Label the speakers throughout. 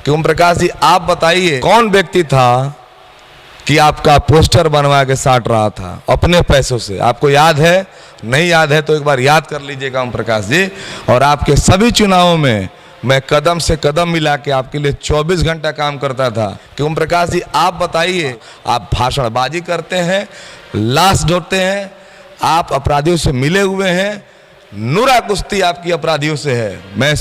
Speaker 1: कि ओम प्रकाश जी आप बताइए कौन व्यक्ति था कि आपका पोस्टर बनवा के साट रहा था अपने पैसों से? आपको याद है? नहीं याद है तो एक बार याद कर लीजिएगा ओम प्रकाश जी। और आपके सभी चुनावों में मैं कदम से कदम मिला के आपके लिए 24 घंटा काम करता था। कि ओम प्रकाश जी आप बताइए, आप भाषणबाजी करते हैं, लाश ढोते हैं, आप अपराधियों से मिले हुए हैं, नूरा कुश्ती आपकी अपराधियों से है। मैं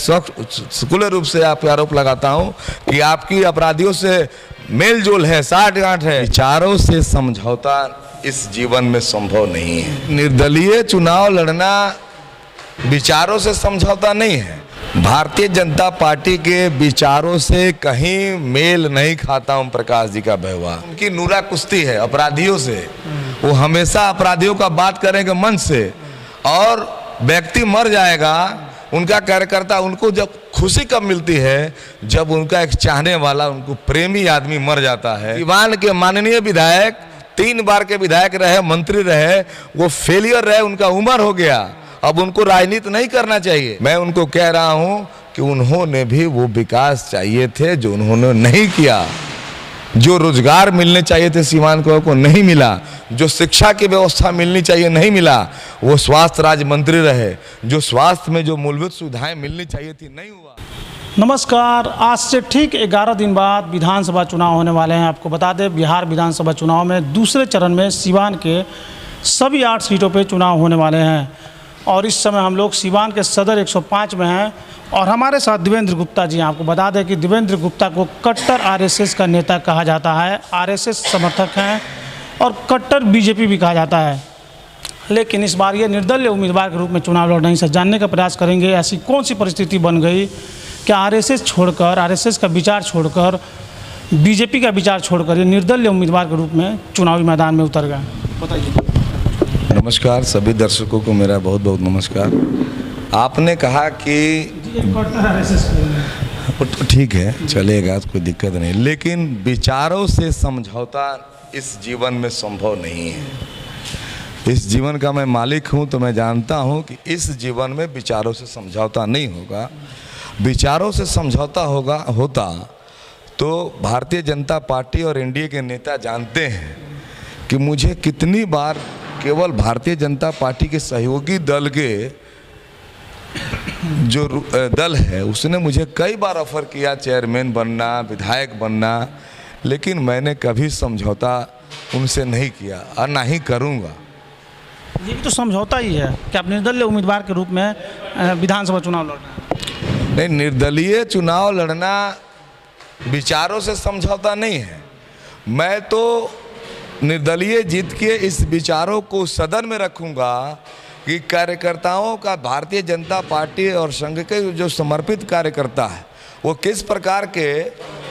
Speaker 1: खुले रूप से आप आरोप लगाता हूं कि आपकी अपराधियों से मेल जोल है, साठ गांठ है। विचारों से समझौता इस जीवन में संभव नहीं है। निर्दलीय चुनाव लड़ना विचारों से समझौता नहीं है। भारतीय जनता पार्टी के विचारों से कहीं मेल नहीं खाता ओम प्रकाश जी का व्यवहार। उनकी नूरा कुश्ती है अपराधियों से। वो हमेशा अपराधियों का बात करेंगे मन से, और व्यक्ति मर जाएगा, उनका कार्यकर्ता, उनको जब खुशी कब मिलती है? जब उनका एक चाहने वाला, उनको प्रेमी आदमी मर जाता है। सीवान के माननीय विधायक 3 बार के विधायक रहे, मंत्री रहे, वो फेलियर रहे, उनका उम्र हो गया, अब उनको राजनीति नहीं करना चाहिए। मैं उनको कह रहा हूं कि उन्होंने भी वो विकास चाहिए थे जो उन्होंने नहीं किया। जो रोजगार मिलने चाहिए थे सीमांत को नहीं मिला, जो शिक्षा की व्यवस्था मिलनी चाहिए नहीं मिला। वो स्वास्थ्य राज्य मंत्री रहे, जो स्वास्थ्य में जो मूलभूत सुविधाएं मिलनी चाहिए थी नहीं हुआ।
Speaker 2: नमस्कार, आज से ठीक 11 दिन बाद विधानसभा चुनाव होने वाले हैं। आपको बता दें, बिहार विधानसभा चुनाव में दूसरे चरण में सीवान के सभी 8 सीटों पर चुनाव होने वाले हैं। और इस समय हम लोग सीवान के सदर 105 में हैं और हमारे साथ देवेंद्र गुप्ता जी हैं। आपको बता दें कि देवेंद्र गुप्ता को कट्टर आरएसएस का नेता कहा जाता है, आरएसएस समर्थक हैं और कट्टर बीजेपी भी कहा जाता है। लेकिन इस बार ये निर्दलीय उम्मीदवार के रूप में चुनाव लड़ रही हैं। जानने का प्रयास करेंगे ऐसी कौन सी परिस्थिति बन गई कि आरएसएस छोड़कर, आरएसएस का विचार छोड़कर, बीजेपी का विचार छोड़कर ये निर्दलीय उम्मीदवार के रूप में चुनावी मैदान में उतर गए। बताइए।
Speaker 1: नमस्कार, सभी दर्शकों को मेरा बहुत बहुत नमस्कार। आपने कहा कि ठीक है, चलेगा, कोई दिक्कत नहीं, लेकिन विचारों से समझौता इस जीवन में संभव नहीं है। इस जीवन का मैं मालिक हूं तो मैं जानता हूं कि इस जीवन में विचारों से समझौता नहीं होगा। विचारों से समझौता होता तो भारतीय जनता पार्टी और एनडीए के नेता जानते हैं कि मुझे कितनी बार केवल भारतीय जनता पार्टी के सहयोगी दल के जो दल है उसने मुझे कई बार ऑफर किया चेयरमैन बनना, विधायक बनना, लेकिन मैंने कभी समझौता उनसे नहीं किया और ना ही करूँगा।
Speaker 2: ये भी तो समझौता ही है कि आप निर्दलीय उम्मीदवार के रूप में विधानसभा चुनाव लड़ना।
Speaker 1: नहीं, निर्दलीय चुनाव लड़ना विचारों से समझौता नहीं है। मैं तो निर्दलीय जीत के इस विचारों को सदन में रखूंगा कि कार्यकर्ताओं का, भारतीय जनता पार्टी और संघ के जो समर्पित कार्यकर्ता है वो किस प्रकार के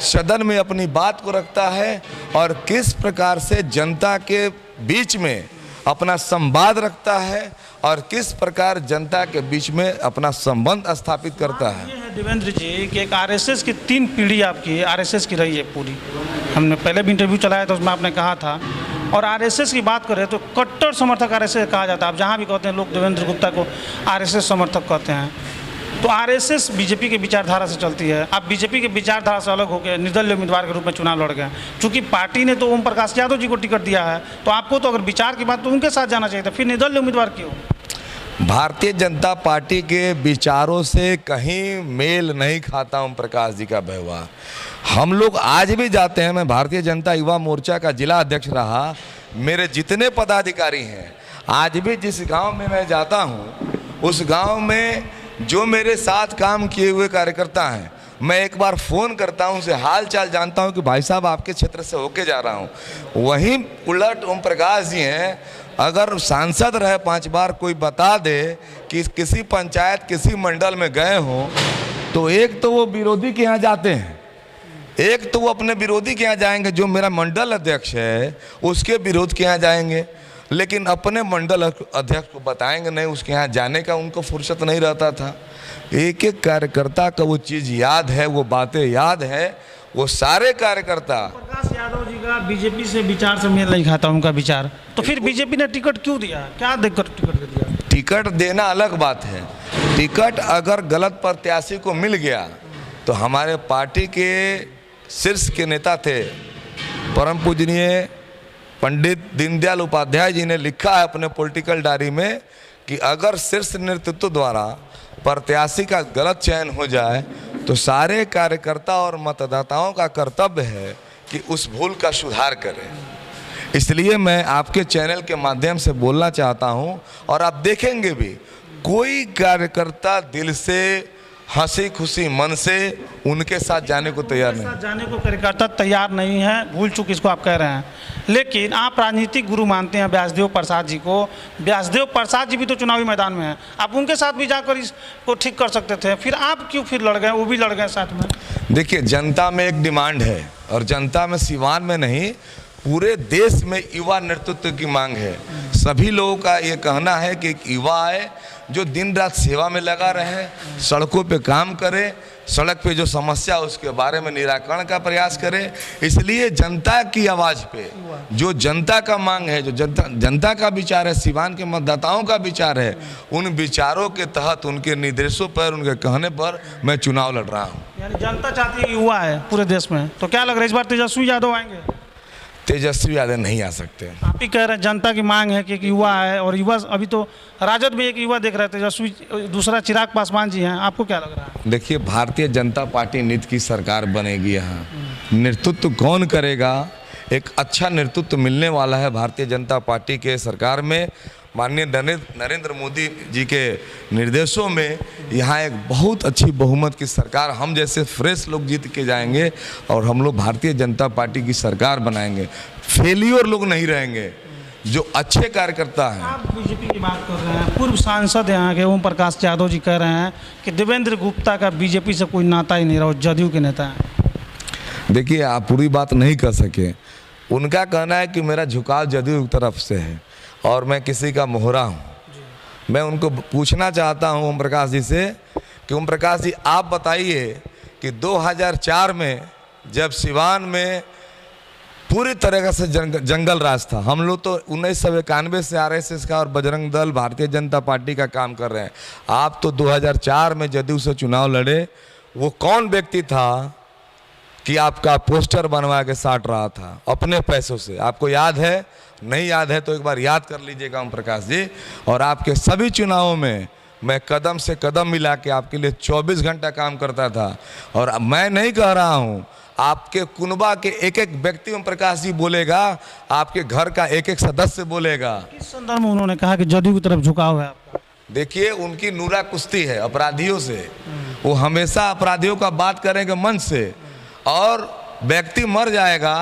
Speaker 1: सदन में अपनी बात को रखता है और किस प्रकार से जनता के बीच में अपना संवाद रखता है और किस प्रकार जनता के बीच में अपना संबंध स्थापित करता है।
Speaker 2: ये है देवेंद्र जी कि एक आरएसएस की 3 पीढ़ी आपकी आरएसएस की रही है पूरी। हमने पहले भी इंटरव्यू चलाया तो उसमें आपने कहा था। और आरएसएस की बात करें तो कट्टर समर्थक आरएसएस कहा जाता है। आप जहाँ भी कहते हैं लोग देवेंद्र गुप्ता को आरएसएस समर्थक कहते हैं। तो आरएसएस बीजेपी के विचारधारा से चलती है। आप बीजेपी के विचारधारा से अलग होकर निर्दलीय उम्मीदवार के रूप में चुनाव लड़ गए। चूँकि पार्टी ने तो ओम प्रकाश यादव जी को टिकट दिया है, तो आपको तो अगर विचार की बात तो उनके साथ जाना चाहिए था, फिर निर्दलीय उम्मीदवार क्यों?
Speaker 1: भारतीय जनता पार्टी के विचारों से कहीं मेल नहीं खाता ओम प्रकाश जी का व्यवहार। हम लोग आज भी जाते हैं, मैं भारतीय जनता युवा मोर्चा का जिला अध्यक्ष रहा, मेरे जितने पदाधिकारी हैं, आज भी जिस गांव में मैं जाता हूं उस गांव में जो मेरे साथ काम किए हुए कार्यकर्ता हैं, मैं एक बार फ़ोन करता हूं, उनसे हाल चाल जानता हूं कि भाई साहब आपके क्षेत्र से होके जा रहा हूं। वहीं उलट ओम प्रकाश जी हैं, अगर सांसद रहे 5 बार कोई बता दे कि किसी पंचायत, किसी मंडल में गए हों, तो एक तो वो विरोधी के यहाँ जाते हैं, एक तो वो अपने विरोधी के यहाँ जाएंगे, जो मेरा मंडल अध्यक्ष है उसके विरोध के यहाँ जाएंगे, लेकिन अपने मंडल अध्यक्ष को बताएंगे नहीं, उसके यहाँ जाने का उनको फुर्सत नहीं रहता था। एक एक कार्यकर्ता का वो चीज़ याद है, वो बातें याद है, वो सारे कार्यकर्ता।
Speaker 2: प्रकाश यादव जी का बीजेपी से विचार से मेल नहीं खाता उनका विचार, तो फिर बीजेपी ने टिकट क्यों दिया? क्या देखकर टिकट दिया?
Speaker 1: टिकट देना अलग बात है। टिकट अगर गलत प्रत्याशी को मिल गया तो हमारे पार्टी के शीर्ष के नेता थे परम पूजनीय पंडित दीनदयाल उपाध्याय जी ने लिखा है अपने पॉलिटिकल डायरी में कि अगर शीर्ष नेतृत्व द्वारा प्रत्याशी का गलत चयन हो जाए तो सारे कार्यकर्ता और मतदाताओं का कर्तव्य है कि उस भूल का सुधार करें। इसलिए मैं आपके चैनल के माध्यम से बोलना चाहता हूं, और आप देखेंगे भी कोई कार्यकर्ता दिल से हंसी खुशी मन से उनके साथ जाने को तैयार नहीं।
Speaker 2: जाने को कार्यकर्ता तैयार नहीं है, भूल चूक इसको आप कह रहे हैं। लेकिन आप राजनीतिक गुरु मानते हैं व्यासदेव प्रसाद जी को। व्यासदेव प्रसाद जी भी तो चुनावी मैदान में हैं, आप उनके साथ भी जाकर इसको ठीक कर सकते थे, फिर आप क्यों फिर लड़ गए, वो भी लड़ गए साथ में? देखिए,
Speaker 1: जनता में एक डिमांड है, और जनता में सिवान में नहीं पूरे देश में युवा नेतृत्व की मांग है। सभी लोगों का ये कहना है कि एक युवा आए जो दिन रात सेवा में लगा रहे, सड़कों पे काम करे, सड़क पे जो समस्या उसके बारे में निराकरण का प्रयास करे। इसलिए जनता की आवाज़ पे, जो जनता का मांग है, जो जनता का विचार है, सिवान के मतदाताओं का विचार है, उन विचारों के तहत उनके निर्देशों पर, उनके कहने पर मैं चुनाव लड़ रहा हूँ।
Speaker 2: यानी जनता चाहती है युवा है पूरे देश में, तो क्या लग रहा है इस बार तेजस्वी यादव आएंगे?
Speaker 1: तेजस्वी यादव नहीं आ सकते।
Speaker 2: आप ही कह रहे हैं जनता की मांग है कि एक युवा है, और युवा अभी तो राजद में एक युवा देख रहे हैं, तेजस्वी, दूसरा चिराग पासवान जी हैं, आपको क्या लग रहा है?
Speaker 1: देखिए, भारतीय जनता पार्टी नीति की सरकार बनेगी। यहाँ नेतृत्व कौन करेगा? एक अच्छा नेतृत्व मिलने वाला है भारतीय जनता पार्टी के सरकार में। माननीय नरेंद्र मोदी जी के निर्देशों में यहाँ एक बहुत अच्छी बहुमत की सरकार, हम जैसे फ्रेश लोग जीत के जाएंगे और हम लोग भारतीय जनता पार्टी की सरकार बनाएंगे। फेलियर लोग नहीं रहेंगे, जो अच्छे कार्यकर्ता हैं।
Speaker 2: आप बीजेपी की बात कर रहे हैं, पूर्व सांसद यहाँ के ओम प्रकाश यादव जी कह रहे हैं कि देवेंद्र गुप्ता का बीजेपी से कोई नाता ही नहीं रहा, जदयू के नेता हैं।
Speaker 1: देखिए, आप पूरी बात नहीं कर सके। उनका कहना है कि मेरा झुकाव जदयू की तरफ से है और मैं किसी का मोहरा हूँ। मैं उनको पूछना चाहता हूँ ओम प्रकाश जी से कि ओम प्रकाश जी, आप बताइए कि 2004 में जब सिवान में पूरी तरह से जंगल राज था, हम लोग तो 1991 से आरएसएस का और बजरंग दल भारतीय जनता पार्टी का काम कर रहे हैं। आप तो 2004 में जदयू से चुनाव लड़े। वो कौन व्यक्ति था कि आपका पोस्टर बनवा के साट रहा था अपने पैसों से? आपको याद है? नहीं याद है तो एक बार याद कर लीजिएगा ओम प्रकाश जी। और आपके सभी चुनावों में मैं कदम से कदम मिला के आपके लिए 24 घंटा काम करता था। और मैं नहीं कह रहा हूँ, आपके कुनबा के एक एक व्यक्ति ओम प्रकाश जी बोलेगा, आपके घर का एक एक सदस्य बोलेगा।
Speaker 2: किस संदर्भ में उन्होंने कहा कि जदयू की तरफ झुकाव है आपका?
Speaker 1: देखिए, उनकी नूरा कुश्ती है अपराधियों से। वो हमेशा अपराधियों का बात करेंगे मन से, और व्यक्ति मर जाएगा,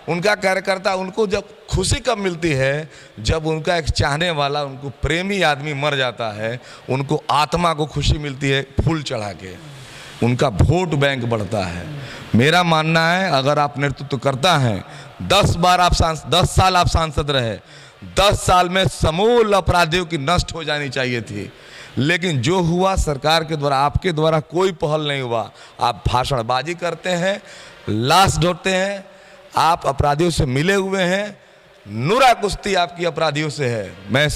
Speaker 1: उनका कार्यकर्ता, उनको जब खुशी कब मिलती है? जब उनका एक चाहने वाला, उनको प्रेमी आदमी मर जाता है, उनको आत्मा को खुशी मिलती है फूल चढ़ा के, उनका वोट बैंक बढ़ता है। मेरा मानना है, अगर आप नेतृत्व करता है, 10 साल आप सांसद रहे, 10 साल में समूल अपराधियों की नष्ट हो जानी चाहिए थी। लेकिन जो हुआ सरकार के द्वारा, आपके द्वारा कोई पहल नहीं हुआ। आप भाषणबाजी करते हैं, लाश ढोते हैं, आप अपराधियों से मिले हुए हैं, नूरा कुश्ती आपकी अपराधियों से है। मैं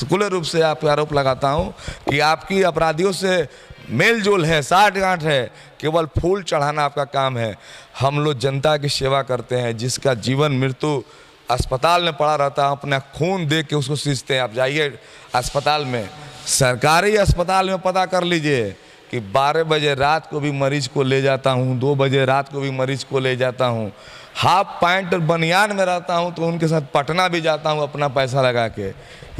Speaker 1: खुले रूप से आप पे आरोप लगाता हूं कि आपकी अपराधियों से मेल जोल है, साठगांठ है, केवल फूल चढ़ाना आपका काम है। हम लोग जनता की सेवा करते हैं, जिसका जीवन मृत्यु अस्पताल में पड़ा रहता है, अपना खून दे के उसको सींचते हैं। आप जाइए अस्पताल में, सरकारी अस्पताल में पता कर लीजिए कि 12 बजे रात को भी मरीज को ले जाता हूँ, 2 बजे रात को भी मरीज को ले जाता हूँ, हाफ पैंट और बनियान में रहता हूँ, तो उनके साथ पटना भी जाता हूँ अपना पैसा लगा के।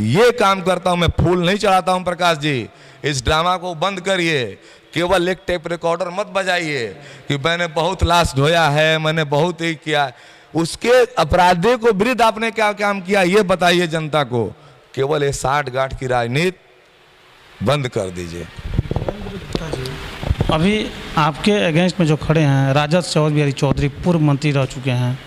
Speaker 1: ये काम करता हूँ, मैं फूल नहीं चढ़ाता हूँ। प्रकाश जी, इस ड्रामा को बंद करिए। केवल एक टेप रिकॉर्डर मत बजाइए कि मैंने बहुत लाश धोया है, मैंने बहुत ही किया। उसके अपराधी को विरुद्ध आपने क्या काम किया, ये बताइए जनता को। केवल ये साठ गांठ की राजनीति बंद कर दीजिए।
Speaker 2: अभी आपके अगेंस्ट में जो खड़े हैं राजद से और बिहारी चौधरी, पूर्व मंत्री रह चुके हैं,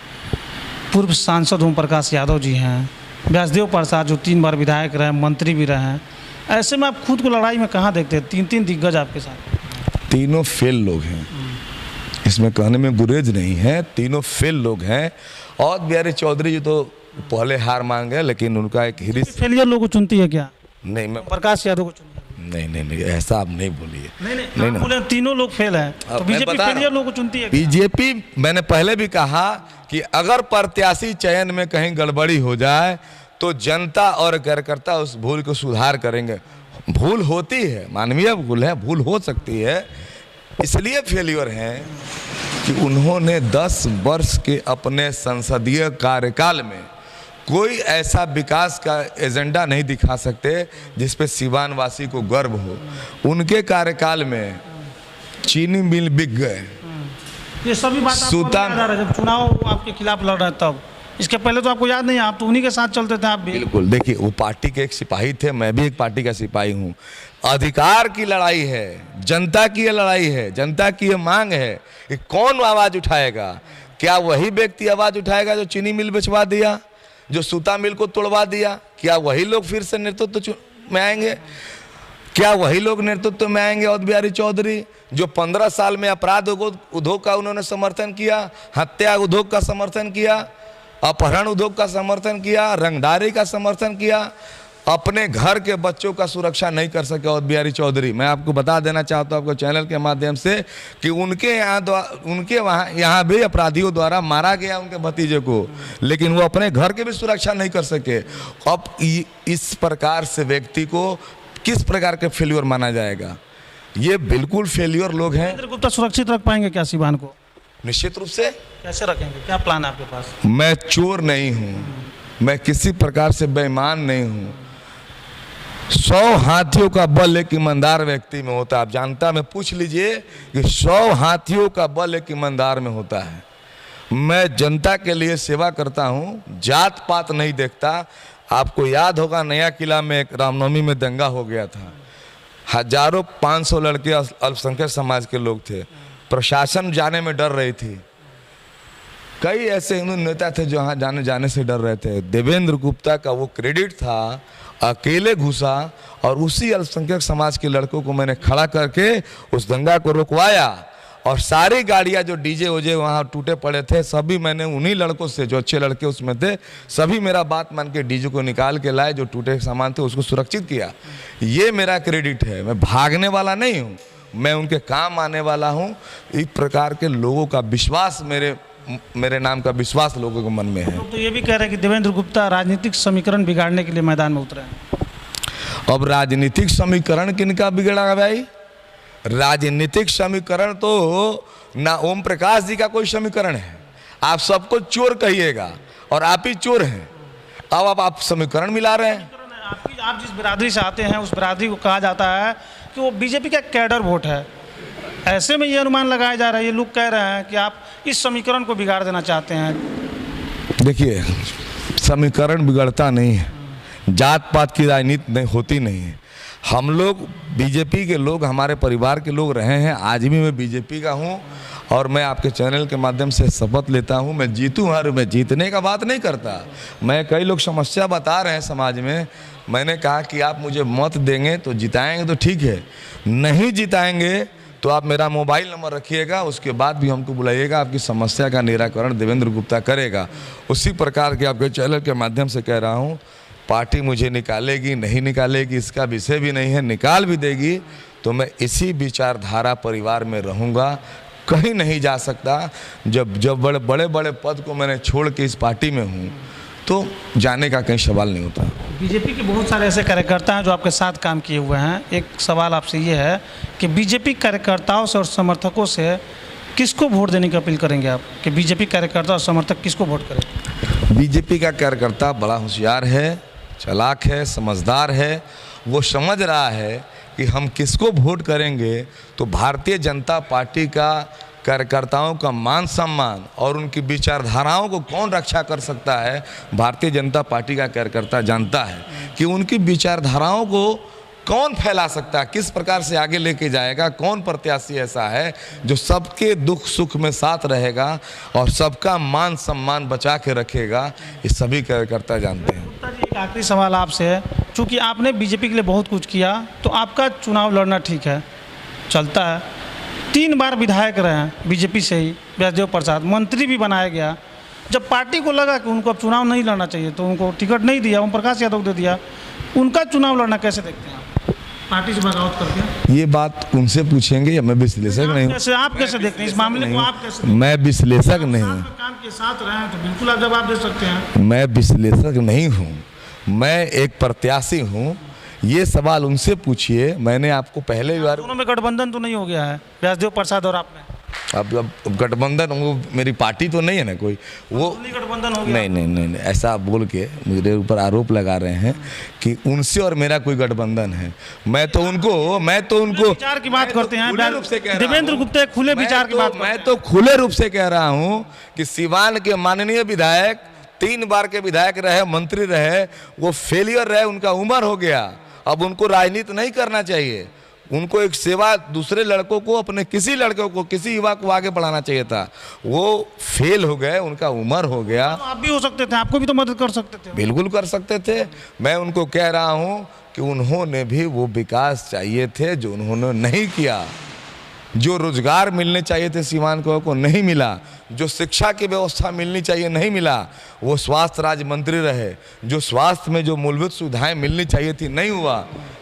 Speaker 2: पूर्व सांसद ओम प्रकाश यादव जी हैं, व्यासदेव प्रसाद जो 3 बार विधायक रहे, मंत्री भी रहे हैं। ऐसे में आप खुद को लड़ाई में कहाँ देखते हैं? 3 दिग्गज आपके साथ,
Speaker 1: तीनों फेल लोग हैं, इसमें कहने में गुरेज नहीं है, तीनों फेल लोग हैं। और बिहारी चौधरी जी तो पहले हार मान गए, लेकिन उनका एक हिरिस
Speaker 2: फेलियर लोगों को चुनती है क्या?
Speaker 1: नहीं, मैं
Speaker 2: प्रकाश यादव को चुनती है?
Speaker 1: नहीं, ऐसा आप नहीं बोलिए।
Speaker 2: नहीं, आप बोले तीनों लोग फेल हैं, तो
Speaker 1: मैं
Speaker 2: बीजेपी
Speaker 1: बता रहा
Speaker 2: फेलियर
Speaker 1: हूं।
Speaker 2: लोगों को चुनती है।
Speaker 1: बीजेपी, मैंने पहले भी कहा कि अगर प्रत्याशी चयन में कहीं गड़बड़ी हो जाए तो जनता और कार्यकर्ता उस भूल को सुधार करेंगे। भूल होती है, मानवीय भूल है, भूल हो सकती है, इसलिए फेल्योर है कि उन्होंने 10 वर्ष के अपने संसदीय कार्यकाल में कोई ऐसा विकास का एजेंडा नहीं दिखा सकते जिस पे सीवान वासी को गर्व हो। उनके कार्यकाल में चीनी मिल बिक गए,
Speaker 2: ये सभी बात आपको
Speaker 1: सूता-
Speaker 2: याद आ रहा है जब चुनाव आपके खिलाफ लड़ रहे हैं तब। इसके पहले तो आपको याद नहीं है, आप तो उन्हीं के साथ चलते थे आप भी।
Speaker 1: बिल्कुल। देखिए, वो पार्टी के एक सिपाही थे, मैं भी एक पार्टी का सिपाही हूँ। अधिकार की लड़ाई है, जनता की ये लड़ाई है, जनता की ये मांग है कि कौन आवाज उठाएगा। क्या वही व्यक्ति आवाज उठाएगा जो चीनी मिल बिचवा दिया, जो सूता मिल को तोड़वा दिया? क्या वही लोग फिर से नेतृत्व में आएंगे? क्या वही लोग नेतृत्व में आएंगे? अवध बिहारी चौधरी जो 15 साल में अपराध उद्योग का उन्होंने समर्थन किया, हत्या उद्योग का समर्थन किया, अपहरण उद्योग का समर्थन किया, रंगदारी का समर्थन किया, अपने घर के बच्चों का सुरक्षा नहीं कर सके अवध बिहारी चौधरी। मैं आपको बता देना चाहता हूँ आपको चैनल के माध्यम से कि उनके यहाँ भी अपराधियों द्वारा मारा गया उनके भतीजे को, लेकिन वो अपने घर के भी सुरक्षा नहीं कर सके। अब इस प्रकार से व्यक्ति को किस प्रकार के फेल्योर माना जाएगा? ये बिल्कुल फेल्योर लोग हैं।
Speaker 2: देवेंद्र गुप्ता सुरक्षित रख पाएंगे क्या सीवान को?
Speaker 1: निश्चित रूप से।
Speaker 2: कैसे रखेंगे, क्या प्लान है आपके पास?
Speaker 1: मैं चोर नहीं हूँ, मैं किसी प्रकार से बेईमान नहीं हूँ। 100 हाथियों का बल एक ईमानदार व्यक्ति में होता है। आप जानता, मैं पूछ लीजिए कि 100 हाथियों का बल एक ईमानदार में होता है। मैं जनता के लिए सेवा करता हूँ, जात पात नहीं देखता। आपको याद होगा नया किला में एक रामनवमी में दंगा हो गया था, हजारों 500 लड़के अल्पसंख्यक समाज के लोग थे, प्रशासन जाने में डर रही थी। कई ऐसे हिंदू नेता थे जो वहाँ जाने से डर रहे थे। देवेंद्र गुप्ता का वो क्रेडिट था, अकेले घुसा और उसी अल्पसंख्यक समाज के लड़कों को मैंने खड़ा करके उस दंगा को रुकवाया। और सारी गाड़ियाँ जो डीजे ओजे वहाँ टूटे पड़े थे, सभी मैंने उन्हीं लड़कों से, जो अच्छे लड़के उसमें थे, सभी मेरा बात मान के डीजे को निकाल के लाए, जो टूटे सामान थे उसको सुरक्षित किया। ये मेरा क्रेडिट है। मैं भागने वाला नहीं हूँ, मैं उनके काम आने वाला हूँ। इस प्रकार के लोगों का विश्वास, मेरे नाम का विश्वास लोगों के मन में है।
Speaker 2: तो ये भी कह रहे हैं कि देवेंद्र गुप्ता राजनीतिक समीकरण बिगाड़ने के लिए मैदान में उतरे हैं।
Speaker 1: अब राजनीतिक समीकरण किनका बिगड़ा भाई? राजनीतिक समीकरण तो ना ओम प्रकाश जी का कोई समीकरण है। आप सबको चोर कहिएगा और आप ही चोर हैं। अब आप समीकरण मिला रहे हैं।
Speaker 2: आप जिस बिरादरी से आते हैं उस बिरादरी को कहा जाता है कि वो बीजेपी का कैडर वोट है। ऐसे में ये अनुमान लगाया जा रहा है, ये लोग कह रहे हैं कि आप इस समीकरण को बिगाड़ देना चाहते हैं।
Speaker 1: देखिए, समीकरण बिगड़ता नहीं है, जात पात की राजनीति नहीं होती नहीं है। हम लोग बीजेपी के लोग, हमारे परिवार के लोग रहे हैं, आज भी मैं बीजेपी का हूं। और मैं आपके चैनल के माध्यम से शपथ लेता हूं, मैं जीतूं हर, मैं जीतने का बात नहीं करता। मैं, कई लोग समस्या बता रहे हैं समाज में, मैंने कहा कि आप मुझे मत देंगे तो जिताएंगे तो ठीक है, नहीं जिताएंगे तो आप मेरा मोबाइल नंबर रखिएगा, उसके बाद भी हमको बुलाइएगा, आपकी समस्या का निराकरण देवेंद्र गुप्ता करेगा। उसी प्रकार के आपके चैनल के माध्यम से कह रहा हूँ, पार्टी मुझे निकालेगी नहीं निकालेगी इसका विषय भी नहीं है, निकाल भी देगी तो मैं इसी विचारधारा परिवार में रहूँगा, कहीं नहीं जा सकता। जब बड़े बड़े पद को मैंने छोड़ के इस पार्टी में हूँ तो जाने का कहीं सवाल नहीं होता।
Speaker 2: बीजेपी के बहुत सारे ऐसे कार्यकर्ता हैं जो आपके साथ काम किए हुए हैं। एक सवाल आपसे ये है कि बीजेपी कार्यकर्ताओं से और समर्थकों से किसको वोट देने की अपील करेंगे आप, कि बीजेपी कार्यकर्ता और समर्थक किसको वोट करें?
Speaker 1: बीजेपी का कार्यकर्ता बड़ा होशियार है, चालाक है, समझदार है। वो समझ रहा है कि हम किसको वोट करेंगे तो भारतीय जनता पार्टी का कार्यकर्ताओं का मान सम्मान और उनकी विचारधाराओं को कौन रक्षा कर सकता है। भारतीय जनता पार्टी का कार्यकर्ता जानता है कि उनकी विचारधाराओं को कौन फैला सकता है, किस प्रकार से आगे लेके जाएगा, कौन प्रत्याशी ऐसा है जो सबके दुख सुख में साथ रहेगा और सबका मान सम्मान बचा के रखेगा। ये सभी कार्यकर्ता जानते हैं।
Speaker 2: एक आखिरी सवाल आपसे है, चूँकि आपने बीजेपी के लिए बहुत कुछ किया तो आपका चुनाव लड़ना ठीक है, चलता है। 3 बार विधायक रहे हैं बीजेपी से ही, व्यासदेव प्रसाद, मंत्री भी बनाया गया। जब पार्टी को लगा कि उनको अब चुनाव नहीं लड़ना चाहिए तो उनको टिकट नहीं दिया, ओम प्रकाश यादव को दे दिया। उनका चुनाव लड़ना कैसे देखते हैं आप? पार्टी से बगावत करके।
Speaker 1: ये बात उनसे पूछेंगे या मैं विश्लेषक नहीं हूँ।
Speaker 2: आप कैसे देखते हैं इस मामले को, आप कैसे?
Speaker 1: मैं विश्लेषक नहीं हूँ।
Speaker 2: काम के साथ रहे हैं तो बिल्कुल आप जवाब दे सकते हैं।
Speaker 1: मैं विश्लेषक नहीं हूँ, मैं एक प्रत्याशी हूँ। ये सवाल उनसे पूछिए। मैंने आपको पहले भी बार,
Speaker 2: दोनों में गठबंधन तो नहीं हो गया है व्यासदेव प्रसाद और आप में?
Speaker 1: अब गठबंधन, वो मेरी पार्टी तो नहीं है ना कोई, वो
Speaker 2: गठबंधन हो गया?
Speaker 1: नहीं, ऐसा आप बोल के मेरे ऊपर आरोप लगा रहे हैं कि उनसे और मेरा कोई गठबंधन है। मैं तो उनको
Speaker 2: विचार की बात करते हैं।
Speaker 1: खुले रूप से कह रहा हूं।
Speaker 2: देवेंद्र गुप्ता खुले विचार की बात।
Speaker 1: मैं तो खुले रूप से कह रहा हूँ कि सिवान के माननीय विधायक 3 बार के विधायक रहे, मंत्री रहे, वो फेलियर रहे, उनका उम्र हो गया। अब उनको राजनीति नहीं करना चाहिए। उनको एक सेवा, दूसरे लड़कों को, अपने किसी लड़कों को, किसी युवा को आगे बढ़ाना चाहिए था। वो फेल हो गए, उनका उम्र हो गया।
Speaker 2: आप भी हो सकते थे, आपको भी तो मदद कर सकते थे।
Speaker 1: बिल्कुल कर सकते थे। मैं उनको कह रहा हूँ कि उन्होंने भी वो विकास चाहिए थे जो उन्होंने नहीं किया। जो रोजगार मिलने चाहिए थे सीवान को नहीं मिला। जो शिक्षा की व्यवस्था मिलनी चाहिए नहीं मिला। वो स्वास्थ्य राज्य मंत्री रहे, जो स्वास्थ्य में जो मूलभूत सुविधाएं मिलनी चाहिए थी नहीं हुआ।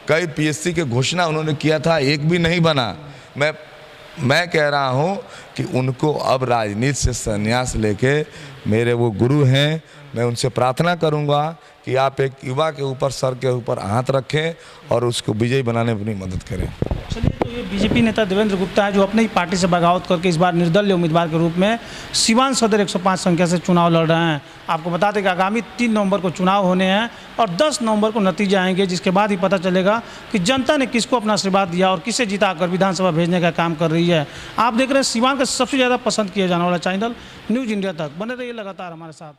Speaker 1: कई पीएससी के घोषणा उन्होंने किया था, एक भी नहीं बना। मैं कह रहा हूं कि उनको अब राजनीति से संन्यास लेके, मेरे वो गुरु हैं, मैं उनसे प्रार्थना करूंगा कि आप एक युवा के ऊपर, सर के ऊपर हाथ रखें और उसको विजयी बनाने में अपनी मदद करें।
Speaker 2: चलिए, तो ये बीजेपी नेता देवेंद्र गुप्ता है जो अपनी ही पार्टी से बगावत करके इस बार निर्दलीय उम्मीदवार के रूप में सिवान सदर 105 संख्या से चुनाव लड़ रहे हैं। आपको बता दें कि आगामी 3 नवंबर को चुनाव होने हैं और 10 नवंबर को नतीजे आएंगे, जिसके बाद ही पता चलेगा कि जनता ने किसको अपना आशीर्वाद दिया और किसे जिताकर विधानसभा भेजने का काम कर रही है। आप देख रहे हैं सिवान का सबसे ज़्यादा पसंद किया जाने वाला चैनल न्यूज़ इंडिया तक। बने रहिए लगातार हमारे साथ।